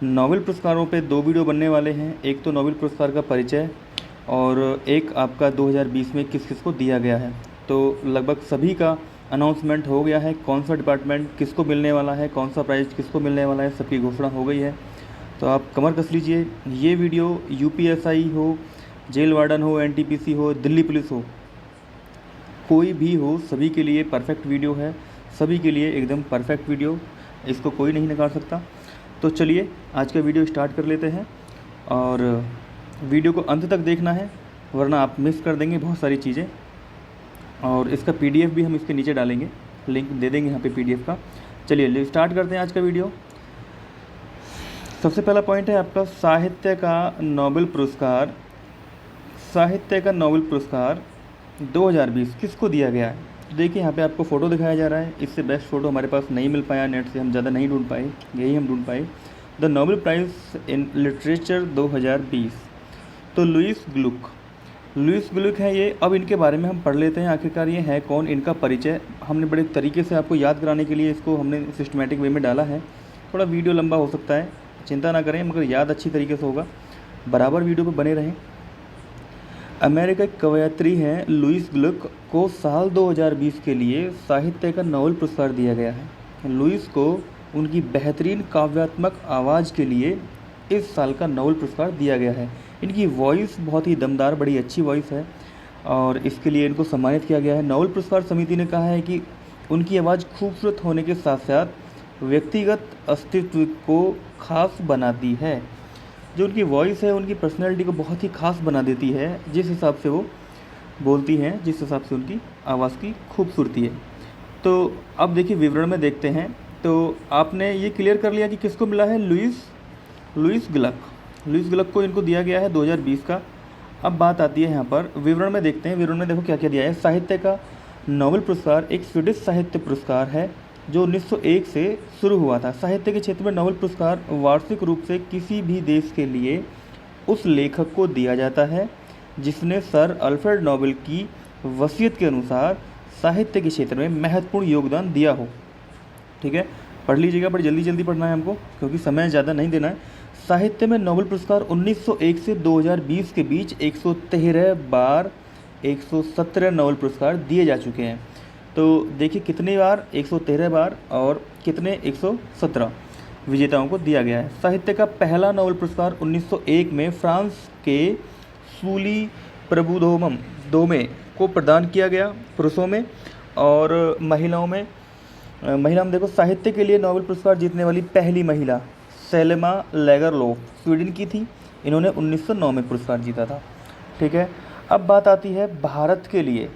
Nobel पुरस्कारों पे दो वीडियो बनने वाले हैं। एक तो नोबेल पुरस्कार का परिचय और एक आपका 2020 में किस किस को दिया गया है। तो लगभग सभी का अनाउंसमेंट हो गया है, कौन सा डिपार्टमेंट किसको मिलने वाला है, कौन सा प्राइज़ किसको मिलने वाला है, सबकी घोषणा हो गई है। तो आप कमर कस लीजिए। ये वीडियो यूपीएसआई हो, जेल वार्डन हो, एनटीपीसी हो, दिल्ली पुलिस हो, कोई भी हो, सभी के लिए परफेक्ट वीडियो है। सभी के लिए एकदम परफेक्ट वीडियो, इसको कोई नहीं नकार सकता। तो चलिए आज का वीडियो स्टार्ट कर लेते हैं और वीडियो को अंत तक देखना है, वरना आप मिस कर देंगे बहुत सारी चीज़ें। और इसका पीडीएफ भी हम इसके नीचे डालेंगे, लिंक दे देंगे यहाँ पे पीडीएफ का। चलिए स्टार्ट करते हैं आज का वीडियो। सबसे पहला पॉइंट है आपका साहित्य का नोबेल पुरस्कार। साहित्य का नोबेल पुरस्कार 2020 किसको दिया गया है? देखिए यहाँ पे आपको फ़ोटो दिखाया जा रहा है। इससे बेस्ट फ़ोटो हमारे पास नहीं मिल पाया, नेट से हम ज़्यादा नहीं ढूंढ पाए, यही हम ढूंढ पाए। The Nobel prize in literature 2020, तो लुईस ग्लुक है ये। अब इनके बारे में हम पढ़ लेते हैं, आखिरकार ये है कौन, इनका परिचय। हमने बड़े तरीके से आपको याद कराने के लिए इसको हमने सिस्टमेटिक वे में डाला है। थोड़ा वीडियो लंबा हो सकता है, चिंता ना करें, मगर याद अच्छी तरीके से होगा। बराबर वीडियो पर बने रहें। अमेरिका की कवयित्री हैं लुईस ग्लुक को साल 2020 के लिए साहित्य का नोबेल पुरस्कार दिया गया है। लुईस को उनकी बेहतरीन काव्यात्मक आवाज़ के लिए इस साल का नोबेल पुरस्कार दिया गया है। इनकी वॉइस बहुत ही दमदार, बड़ी अच्छी वॉइस है और इसके लिए इनको सम्मानित किया गया है। नोबेल पुरस्कार समिति ने कहा है कि उनकी आवाज़ खूबसूरत होने के साथ साथ व्यक्तिगत अस्तित्व को खास बनाती है। जो उनकी वॉइस है उनकी पर्सनैलिटी को बहुत ही ख़ास बना देती है, जिस हिसाब से वो बोलती हैं, जिस हिसाब से उनकी आवाज़ की खूबसूरती है। तो अब देखिए विवरण में देखते हैं। तो आपने ये क्लियर कर लिया कि किसको मिला है, लुईस ग्लुक को इनको दिया गया है 2020 का। अब बात आती है यहाँ पर विवरण में देखते हैं। विवरण में देखो क्या क्या दिया है। साहित्य का नोबेल पुरस्कार एक स्वीडिश साहित्य पुरस्कार है जो 1901 से शुरू हुआ था। साहित्य के क्षेत्र में नोबेल पुरस्कार वार्षिक रूप से किसी भी देश के लिए उस लेखक को दिया जाता है जिसने सर अल्फ्रेड नोबेल की वसीयत के अनुसार साहित्य के क्षेत्र में महत्वपूर्ण योगदान दिया हो। ठीक है, पढ़ लीजिएगा, बड़ी जल्दी जल्दी पढ़ना है हमको क्योंकि समय ज़्यादा नहीं देना है। साहित्य में नोबेल पुरस्कार 1901 से 2020 के बीच 113 बार 117 नोबेल पुरस्कार दिए जा चुके हैं। तो देखिए कितनी बार, 113 बार, और कितने, 117 विजेताओं को दिया गया है। साहित्य का पहला नोबेल पुरस्कार 1901 में फ्रांस के सूली प्रभुदोमे को प्रदान किया गया, पुरुषों में, और महिलाओं में देखो साहित्य के लिए नोबेल पुरस्कार जीतने वाली पहली महिला सेलेमा लेगरलोफ स्वीडन की थी। इन्होंने 1909 में पुरस्कार जीता था। ठीक है, अब बात आती है भारत के लिए।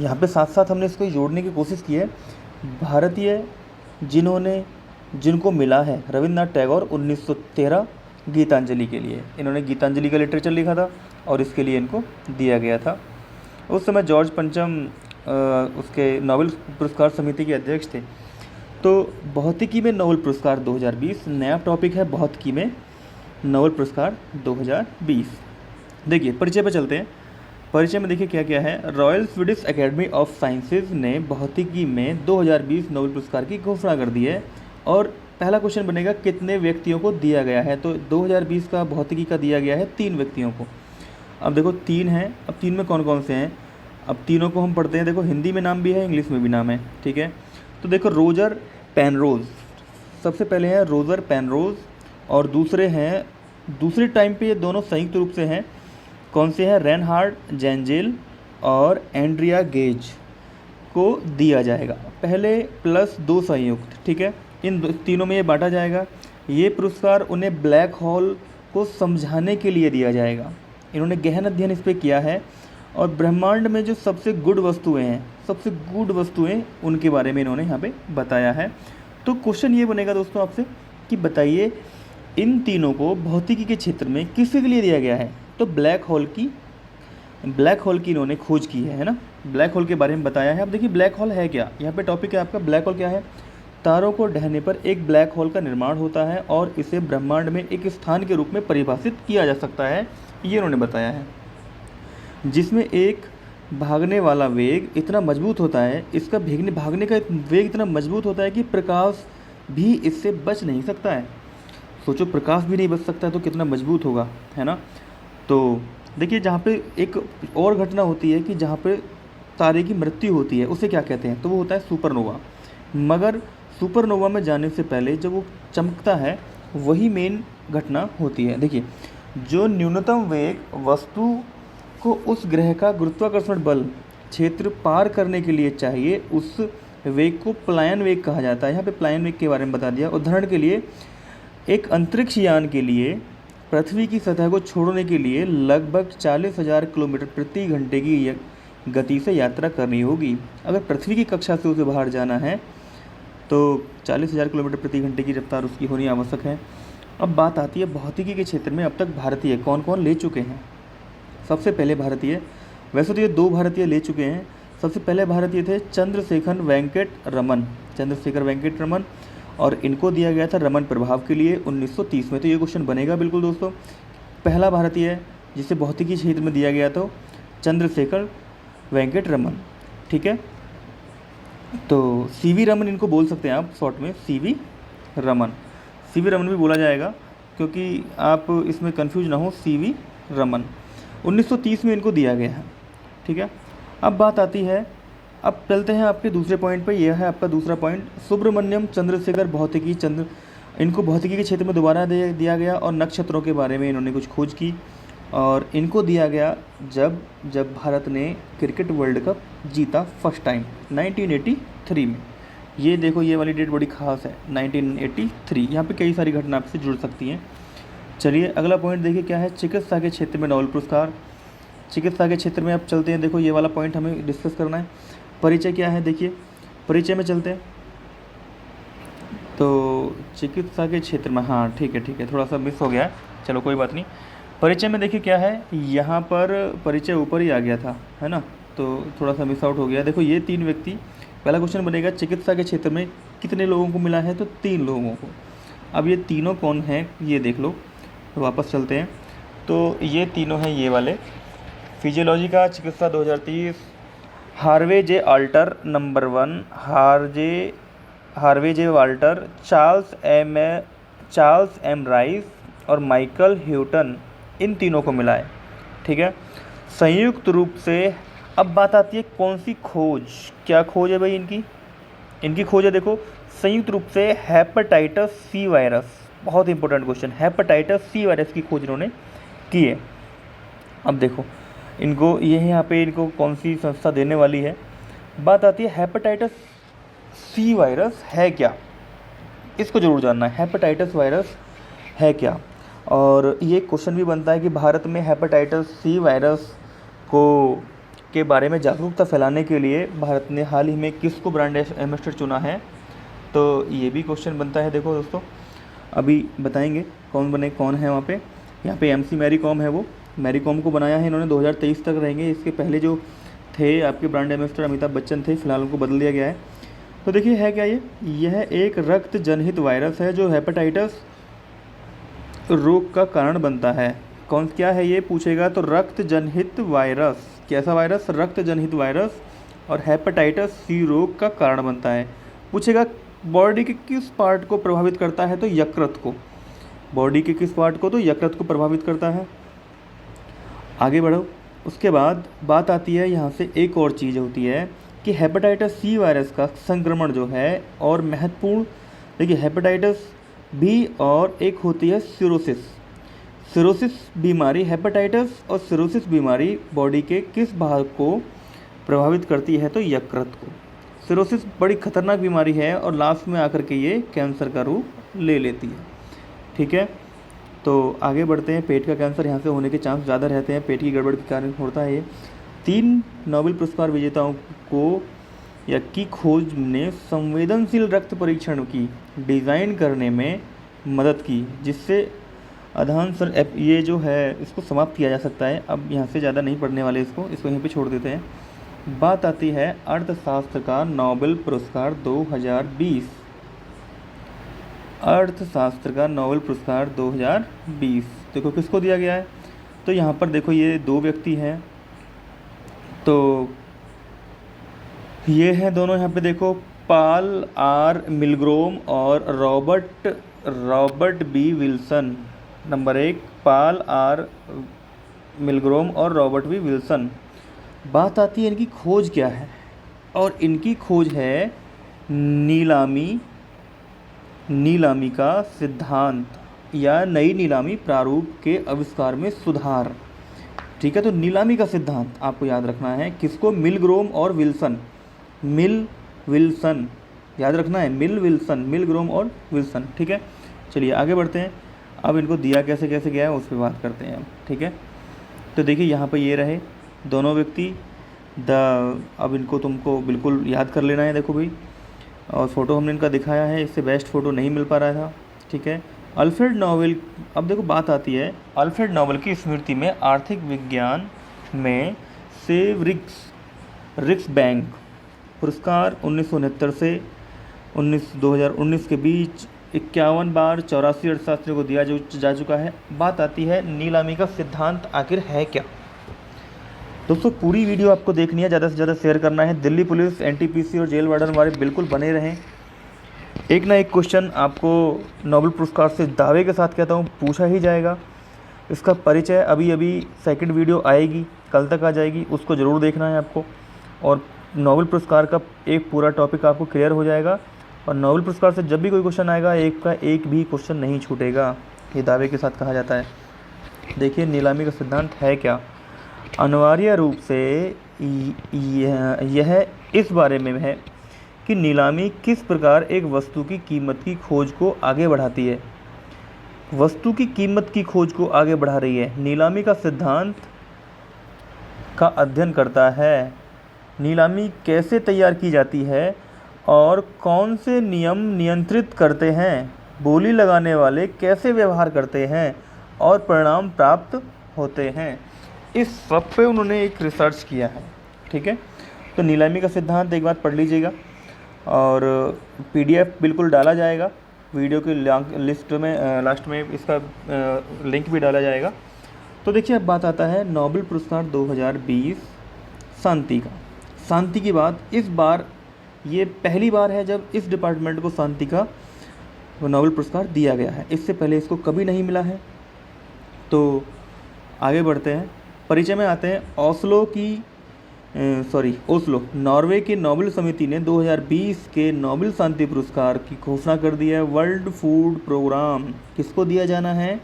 यहाँ पे साथ साथ हमने इसको जोड़ने की कोशिश की है। भारतीय जिनको मिला है, रविन्द्रनाथ टैगोर 1913 गीतांजलि के लिए। इन्होंने गीतांजलि का लिटरेचर लिखा था और इसके लिए इनको दिया गया था। उस समय जॉर्ज पंचम उसके नोबेल पुरस्कार समिति के अध्यक्ष थे। तो भौतिकी में नोबेल पुरस्कार 2020 नया टॉपिक है, भौतिकी में नोबेल पुरस्कार 2020। देखिए परिचय पर चलते हैं। परिचय में देखिए क्या क्या है। Royal Swedish academy of sciences ने भौतिकी में 2020 नोबेल पुरस्कार की घोषणा कर दी है। और पहला क्वेश्चन बनेगा कितने व्यक्तियों को दिया गया है। तो 2020 का भौतिकी का दिया गया है 3 व्यक्तियों को। अब देखो 3 हैं, अब 3 में कौन कौन से हैं, अब तीनों को हम पढ़ते हैं। देखो हिंदी में नाम भी है, इंग्लिश में भी नाम है। ठीक है, तो देखो रोजर पेनरोज, सबसे पहले हैं रोजर पेनरोज, और दूसरे हैं, दूसरे टाइम पे ये दोनों संयुक्त रूप से हैं। कौन से हैं, रेनहार्ड जेंजेल और एंड्रिया गेज को दिया जाएगा, पहले प्लस 2 संयुक्त। ठीक है, इन तीनों में ये बांटा जाएगा। ये पुरस्कार उन्हें ब्लैक होल को समझाने के लिए दिया जाएगा। इन्होंने गहन अध्ययन इस पर किया है और ब्रह्मांड में जो सबसे गुड वस्तुएं हैं, सबसे गुड वस्तुएं, उनके बारे में इन्होंने यहाँ पे बताया है। तो क्वेश्चन ये बनेगा दोस्तों आपसे कि बताइए इन तीनों को भौतिकी के क्षेत्र में किसके लिए दिया गया है। तो ब्लैक होल की इन्होंने खोज की है ना, ब्लैक होल के बारे में बताया है। अब देखिए ब्लैक होल है क्या, यहाँ पे टॉपिक है आपका ब्लैक होल क्या है। तारों को ढहने पर एक ब्लैक होल का निर्माण होता है और इसे ब्रह्मांड में एक स्थान के रूप में परिभाषित किया जा सकता है, ये इन्होंने बताया है, जिसमें एक भागने वाला वेग इतना मजबूत होता है, इसका भागने का वेग इतना मजबूत होता है कि प्रकाश भी इससे बच नहीं सकता है। सोचो प्रकाश भी नहीं बच सकता है तो कितना मजबूत होगा, है ना। तो देखिए जहाँ पे एक और घटना होती है कि जहाँ पे तारे की मृत्यु होती है उसे क्या कहते हैं, तो वो होता है सुपरनोवा। मगर सुपरनोवा में जाने से पहले जब वो चमकता है वही मेन घटना होती है। देखिए जो न्यूनतम वेग वस्तु को उस ग्रह का गुरुत्वाकर्षण बल क्षेत्र पार करने के लिए चाहिए, उस वेग को पलायन वेग कहा जाता है। यहाँ पे पलायन वेग के बारे में बता दिया। उदाहरण के लिए एक अंतरिक्ष यान के लिए पृथ्वी की सतह को छोड़ने के लिए लगभग 40,000 किलोमीटर प्रति घंटे की गति से यात्रा करनी होगी। अगर पृथ्वी की कक्षा से उसे बाहर जाना है तो 40,000 किलोमीटर प्रति घंटे की रफ्तार उसकी होनी आवश्यक है। अब बात आती है भौतिकी के क्षेत्र में अब तक भारतीय कौन कौन ले चुके हैं। सबसे पहले भारतीय, वैसे तो ये 2 भारतीय ले चुके हैं। सबसे पहले भारतीय थे चंद्रशेखर वेंकट रमन, और इनको दिया गया था रमन प्रभाव के लिए 1930 में। तो ये क्वेश्चन बनेगा बिल्कुल दोस्तों। पहला भारतीय जिसे भौतिकी क्षेत्र में दिया गया तो चंद्रशेखर वेंकट रमन, ठीक है। तो सीवी रमन इनको बोल सकते हैं आप शॉर्ट में, सीवी रमन भी बोला जाएगा क्योंकि आप इसमें कंफ्यूज ना हो, सीवी रमन 1930 में इनको दिया गया है, ठीक है। अब बात आती है, अब चलते हैं आपके दूसरे पॉइंट पे। यह है आपका दूसरा पॉइंट, सुब्रमण्यम चंद्रशेखर इनको भौतिकी के क्षेत्र में दोबारा दिया गया और नक्षत्रों के बारे में इन्होंने कुछ खोज की, और इनको दिया गया जब भारत ने क्रिकेट वर्ल्ड कप जीता फर्स्ट टाइम 1983 में। ये देखो ये वाली डेट बड़ी खास है 1983। यहाँ पे कई सारी घटना आपसे जुड़ सकती हैं। चलिए अगला पॉइंट देखिए क्या है, चिकित्सा के क्षेत्र में नोबेल पुरस्कार। चिकित्सा के क्षेत्र में अब चलते हैं, देखो ये वाला पॉइंट हमें डिस्कस करना है। परिचय क्या है, देखिए परिचय में चलते हैं। तो चिकित्सा के क्षेत्र में, हाँ ठीक है, थोड़ा सा मिस हो गया है, चलो कोई बात नहीं। परिचय में देखिए क्या है, यहाँ पर परिचय ऊपर ही आ गया था, है ना, तो थोड़ा सा मिस आउट हो गया। देखो ये 3 व्यक्ति, पहला क्वेश्चन बनेगा चिकित्सा के क्षेत्र में कितने लोगों को मिला है, तो 3 लोगों को। अब ये तीनों कौन हैं ये देख लो, तो वापस चलते हैं। तो ये तीनों हैं ये वाले, फिजियोलॉजी का चिकित्सा 2030, हार्वे जे वाल्टर नंबर 1, हार्वे जे वाल्टर, चार्ल्स एम राइस और माइकल ह्यूटन, इन तीनों को मिला है, ठीक है। संयुक्त रूप से अब बात आती है कौन सी खोज, क्या खोज है भाई इनकी खोज है, देखो संयुक्त रूप से हेपेटाइटिस सी वायरस, बहुत important question, hepatitis C virus की खोज इन्होंने की है। अब देखो इनको ये यहाँ पे इनको कौन सी संस्था देने वाली है। बात आती है हेपेटाइटिस सी वायरस है क्या, इसको जरूर जानना है, हेपेटाइटिस वायरस है क्या। और ये क्वेश्चन भी बनता है कि भारत में हेपेटाइटिस सी वायरस के बारे में जागरूकता फैलाने के लिए भारत ने हाल ही में किसको ब्रांड एम्बेसडर चुना है, तो ये भी क्वेश्चन बनता है। देखो दोस्तों अभी बताएंगे कौन है वहाँ पे। यहाँ पे MC मैरी कॉम है, वो मैरी कॉम को बनाया है इन्होंने, 2023 तक रहेंगे। इसके पहले जो थे आपके ब्रांड एम्बेसडर अमिताभ बच्चन थे, फिलहाल उनको बदल दिया गया है। तो देखिए है क्या यह एक रक्त जनहित वायरस है जो हेपेटाइटिस रोग का कारण बनता है। क्या है ये पूछेगा तो रक्त जनहित वायरस, कैसा वायरस, रक्त जनहित वायरस, और हेपेटाइटिस सी रोग का कारण बनता है। पूछेगा बॉडी के किस पार्ट को प्रभावित करता है, तो यकृत को, बॉडी के किस पार्ट को, तो यकृत को प्रभावित करता है। आगे बढ़ो, उसके बाद बात आती है यहाँ से एक और चीज़ होती है कि हेपेटाइटिस सी वायरस का संक्रमण जो है और महत्वपूर्ण, देखिए हेपेटाइटिस बी और एक होती है सिरोसिस बीमारी। हेपेटाइटिस और सिरोसिस बीमारी बॉडी के किस भाग को प्रभावित करती है, तो यकृत को। सिरोसिस बड़ी खतरनाक बीमारी है और लास्ट में आकर के ये कैंसर का रूप ले लेती है, ठीक है। तो आगे बढ़ते हैं, पेट का कैंसर यहाँ से होने के चांस ज़्यादा रहते हैं, पेट की गड़बड़ के कारण होता है ये। 3 नोबेल पुरस्कार विजेताओं को की खोज ने संवेदनशील रक्त परीक्षण की डिज़ाइन करने में मदद की, जिससे अधान ये जो है इसको समाप्त किया जा सकता है। अब यहाँ से ज़्यादा नहीं पढ़ने वाले, इसको यहीं पे छोड़ देते हैं। बात आती है अर्थशास्त्र का नोबेल पुरस्कार 2020, अर्थशास्त्र का नोबेल पुरस्कार 2020 देखो किसको दिया गया है, तो यहाँ पर देखो ये 2 व्यक्ति हैं, तो ये हैं दोनों यहाँ पे देखो, पाल आर मिलग्रोम और Robert Robert B Wilson. Number 1 Paul R Milgrom और रॉबर्ट बी विल्सन। बात आती है इनकी खोज क्या है, और इनकी खोज है नीलामी का सिद्धांत या नई नीलामी प्रारूप के आविष्कार में सुधार। ठीक है, तो नीलामी का सिद्धांत आपको याद रखना है। किसको? मिलग्रोम और विल्सन। विल्सन याद रखना है, मिलग्रोम और विल्सन। ठीक है, चलिए आगे बढ़ते हैं। अब इनको दिया कैसे कैसे गया है उस पर बात करते हैं। ठीक है, तो देखिए यहाँ पे ये रहे दोनों व्यक्ति। अब इनको तुमको बिल्कुल याद कर लेना है। देखो भाई, और फ़ोटो हमने इनका दिखाया है, इससे बेस्ट फ़ोटो नहीं मिल पा रहा था। ठीक है, अल्फ्रेड नोबेल। अब देखो बात आती है अल्फ्रेड नोबेल की स्मृति में आर्थिक विज्ञान में सेव रिक्स बैंक पुरस्कार 1969 से 2019 के बीच 51 बार 84 अर्थशास्त्रियों को दिया जा चुका है। बात आती है नीलामी का सिद्धांत आखिर है क्या। दोस्तों पूरी वीडियो आपको देखनी है, ज़्यादा से ज़्यादा शेयर करना है। दिल्ली पुलिस, एनटीपीसी और जेल वार्डन वाले बिल्कुल बने रहें। एक ना एक क्वेश्चन आपको नोबेल पुरस्कार से दावे के साथ कहता हूँ पूछा ही जाएगा। इसका परिचय अभी सेकंड वीडियो आएगी, कल तक आ जाएगी, उसको ज़रूर देखना है आपको। और नोबेल पुरस्कार का एक पूरा टॉपिक आपको क्लियर हो जाएगा। और नोबेल पुरस्कार से जब भी कोई क्वेश्चन आएगा, एक का एक भी क्वेश्चन नहीं छूटेगा, ये दावे के साथ कहा जाता है। देखिए नीलामी का सिद्धांत है क्या। अनिवार्य रूप से यह इस बारे में है कि नीलामी किस प्रकार एक वस्तु की कीमत की खोज को आगे बढ़ाती है। वस्तु की कीमत की खोज को आगे बढ़ा रही है। नीलामी का सिद्धांत का अध्ययन करता है। नीलामी कैसे तैयार की जाती है और कौन से नियम नियंत्रित करते हैं, बोली लगाने वाले कैसे व्यवहार करते हैं और परिणाम प्राप्त होते हैं। इस सब पे उन्होंने एक रिसर्च किया है। ठीक है, तो नीलामी का सिद्धांत एक बार पढ़ लीजिएगा, और पीडीएफ बिल्कुल डाला जाएगा वीडियो की लिस्ट में, लास्ट में इसका लिंक भी डाला जाएगा। तो देखिए अब बात आता है नोबेल पुरस्कार 2020 शांति का। शांति की बात इस बार, ये पहली बार है जब इस डिपार्टमेंट को शांति का नोबेल पुरस्कार दिया गया है। इससे पहले इसको कभी नहीं मिला है। तो आगे बढ़ते हैं, परिचय में आते हैं। ओस्लो नॉर्वे की नोबेल समिति ने 2020 के नोबेल शांति पुरस्कार की घोषणा कर दी है। वर्ल्ड फूड प्रोग्राम किसको दिया जाना है?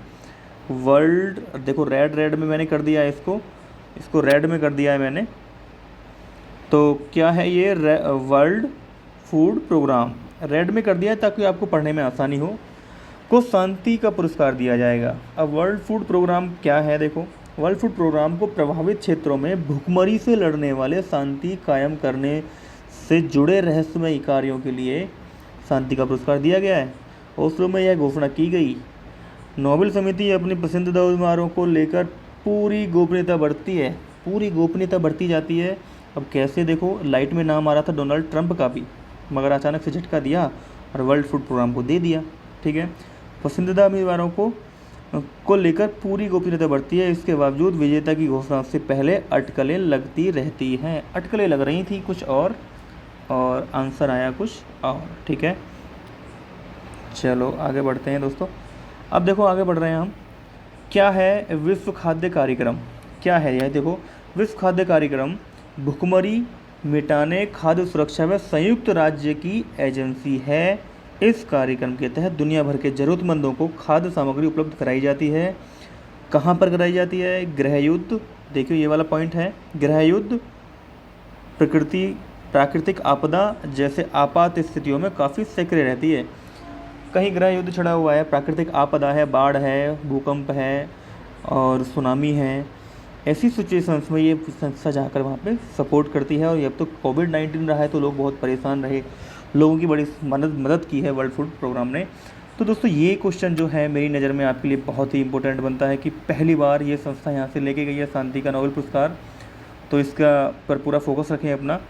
वर्ल्ड, देखो रेड में मैंने कर दिया है, इसको रेड में कर दिया है मैंने। तो क्या है ये? वर्ल्ड फूड प्रोग्राम रेड में कर दिया है ताकि आपको पढ़ने में आसानी हो। को शांति का पुरस्कार दिया जाएगा। अब वर्ल्ड फूड प्रोग्राम क्या है? देखो, वर्ल्ड फूड प्रोग्राम को प्रभावित क्षेत्रों में भुखमरी से लड़ने वाले शांति कायम करने से जुड़े रहस्यमयी कार्यों के लिए शांति का पुरस्कार दिया गया है। ओस्लो में यह घोषणा की गई। नोबेल समिति अपनी पसंदीदा उम्मीदवारों को लेकर पूरी गोपनीयता बरती जाती है। अब कैसे? देखो, लाइट में नाम आ रहा था डोनाल्ड ट्रंप का भी, मगर अचानक से झटका दिया और वर्ल्ड फूड प्रोग्राम को दे दिया। ठीक है, पसंदीदा उम्मीदवारों को लेकर पूरी गोपनीयता बढ़ती है। इसके बावजूद विजेता की घोषणा से पहले अटकलें लगती रहती हैं। अटकलें लग रही थी कुछ और आंसर आया कुछ और। ठीक है, चलो आगे बढ़ते हैं दोस्तों। अब देखो आगे बढ़ रहे हैं हम। क्या है विश्व खाद्य कार्यक्रम? क्या है यह? देखो, विश्व खाद्य कार्यक्रम भुखमरी मिटाने, खाद्य सुरक्षा व संयुक्त राज्य की एजेंसी है। इस कार्यक्रम के तहत दुनिया भर के ज़रूरतमंदों को खाद्य सामग्री उपलब्ध कराई जाती है। कहाँ पर कराई जाती है? गृह युद्ध, देखिए ये वाला पॉइंट है। गृह युद्ध, प्राकृतिक आपदा जैसे आपात स्थितियों में काफ़ी सक्रिय रहती है। कहीं गृह युद्ध छिड़ा हुआ है, प्राकृतिक आपदा है, बाढ़ है, भूकंप है और सुनामी है, ऐसी सिचुएशंस में ये संस्था जाकर वहाँ पे सपोर्ट करती है। और अब तो कोविड-19 रहा है तो लोग बहुत परेशान रहे, लोगों की बड़ी मदद की है वर्ल्ड फूड प्रोग्राम ने। तो दोस्तों ये क्वेश्चन जो है मेरी नज़र में आपके लिए बहुत ही इंपॉर्टेंट बनता है कि पहली बार ये संस्था यहाँ से लेके गई है शांति का नोबेल पुरस्कार, तो इसका पर पूरा फोकस रखें अपना।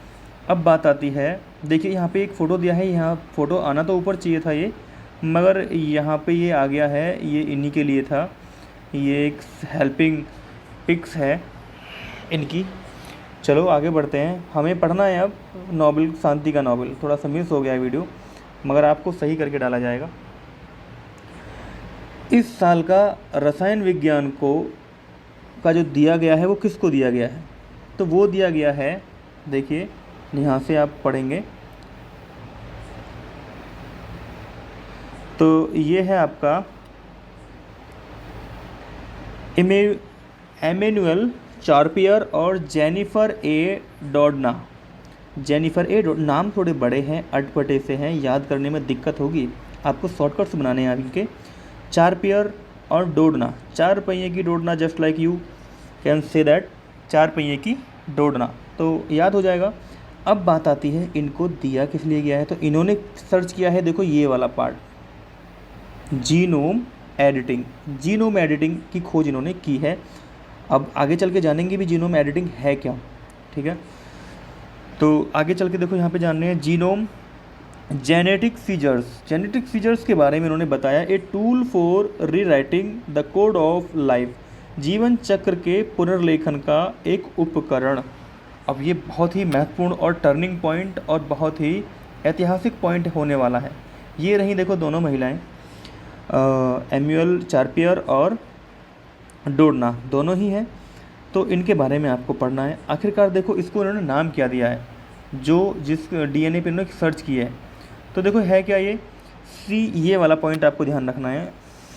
अब बात आती है, देखिए यहाँ पे एक फ़ोटो दिया है, यहाँ फ़ोटो आना तो ऊपर चाहिए था ये, मगर यहाँ पे ये आ गया है, ये इन्हीं के लिए था। ये एक हेल्पिंग पिक्स है इनकी। चलो आगे बढ़ते हैं, हमें पढ़ना है अब नोबेल, शांति का नोबेल। थोड़ा सा मिस हो गया है वीडियो, मगर आपको सही करके डाला जाएगा। इस साल का रसायन विज्ञान को का जो दिया गया है वो किसको दिया गया है? तो वो दिया गया है, देखिए यहाँ से आप पढ़ेंगे तो ये है आपका एमेनुअल चार्पियर और जेनिफर ए डोडना। नाम थोड़े बड़े हैं, अटपटे से हैं, याद करने में दिक्कत होगी, आपको शॉर्टकट्स बनाने हैं इनके। चार्पियर और डोडना, 4 पहिए की डोडना, just like you can say that 4 पहिए की डोडना, तो याद हो जाएगा। अब बात आती है इनको दिया किस लिए गया है, तो इन्होंने सर्च किया है, देखो ये वाला पार्ट, जीनोम एडिटिंग की खोज इन्होंने की है। अब आगे चल के जानेंगे भी जीनोम एडिटिंग है क्या, ठीक है। तो आगे चल के देखो यहाँ पे जानने हैं जीनोम जेनेटिक सीजर्स के बारे में इन्होंने बताया। A tool for rewriting the code of life, जीवन चक्र के पुनर्लेखन का एक उपकरण। अब ये बहुत ही महत्वपूर्ण और टर्निंग पॉइंट और बहुत ही ऐतिहासिक पॉइंट होने वाला है। ये रही देखो दोनों महिलाएं, एम्यूअल चार्पियर और डोडना, दोनों ही हैं, तो इनके बारे में आपको पढ़ना है। आखिरकार देखो इसको इन्होंने नाम क्या दिया है, जो जिस डीएनए पे इन्होंने सर्च किया है, तो देखो है क्या ये ये वाला पॉइंट आपको ध्यान रखना है,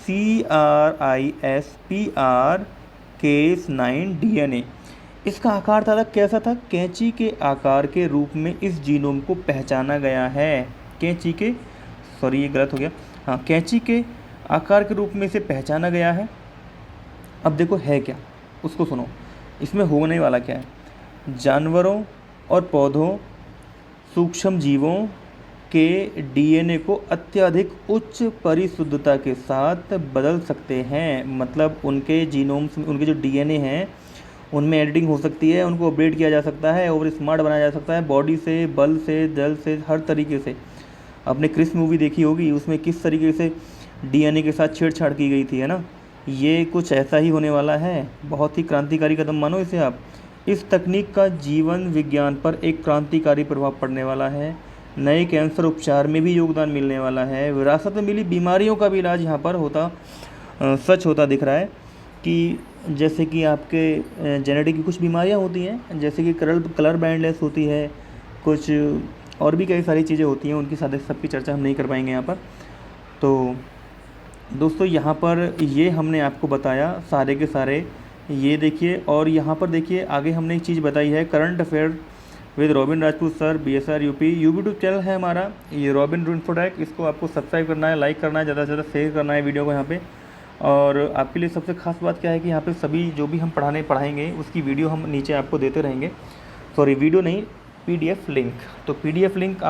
CRISPR केस 9 डीएनए। इसका आकार था कैसा था, कैंची के आकार के रूप में इस जीनोम को पहचाना गया है। कैंची के, सॉरी ये गलत हो गया, हाँ, कैंची के आकार के रूप में इसे पहचाना गया है। अब देखो है क्या, उसको सुनो, इसमें होने वाला क्या है। जानवरों और पौधों, सूक्ष्म जीवों के डीएनए को अत्यधिक उच्च परिशुद्धता के साथ बदल सकते हैं, मतलब उनके जीनोम्स में उनके जो डीएनए हैं उनमें एडिटिंग हो सकती है, उनको अपडेट किया जा सकता है और स्मार्ट बनाया जा सकता है, बॉडी से, बल से, जल से, हर तरीके से। आपने क्रिस मूवी देखी होगी, उसमें किस तरीके से डीएनए के साथ छेड़छाड़ की गई थी, है ना। ये कुछ ऐसा ही होने वाला है, बहुत ही क्रांतिकारी कदम मानो इसे आप। इस तकनीक का जीवन विज्ञान पर एक क्रांतिकारी प्रभाव पड़ने वाला है, नए कैंसर उपचार में भी योगदान मिलने वाला है, विरासत में मिली बीमारियों का भी इलाज यहाँ पर सच होता दिख रहा है। कि जैसे कि आपके जेनेटिक की कुछ बीमारियाँ होती हैं, जैसे कि कलर ब्लाइंडनेस होती है, कुछ और भी कई सारी चीज़ें होती हैं, उनकी सबकी चर्चा हम नहीं कर पाएंगे यहाँ पर। तो दोस्तों यहाँ पर ये हमने आपको बताया सारे के सारे, ये देखिए, और यहाँ पर देखिए आगे हमने एक चीज़ बताई है, current affair with robin Rajput sir, BSR UP YouTube channel है हमारा, ये रॉबिन इन्फोटेक, इसको आपको सब्सक्राइब करना है, लाइक करना है, ज़्यादा से ज़्यादा शेयर करना है वीडियो को यहाँ पे। और आपके लिए सबसे खास बात क्या है कि यहाँ पे सभी जो भी हम पढ़ाएंगे उसकी वीडियो हम नीचे आपको देते रहेंगे, सॉरी वीडियो नहीं, PDF लिंक। तो PDF लिंक आप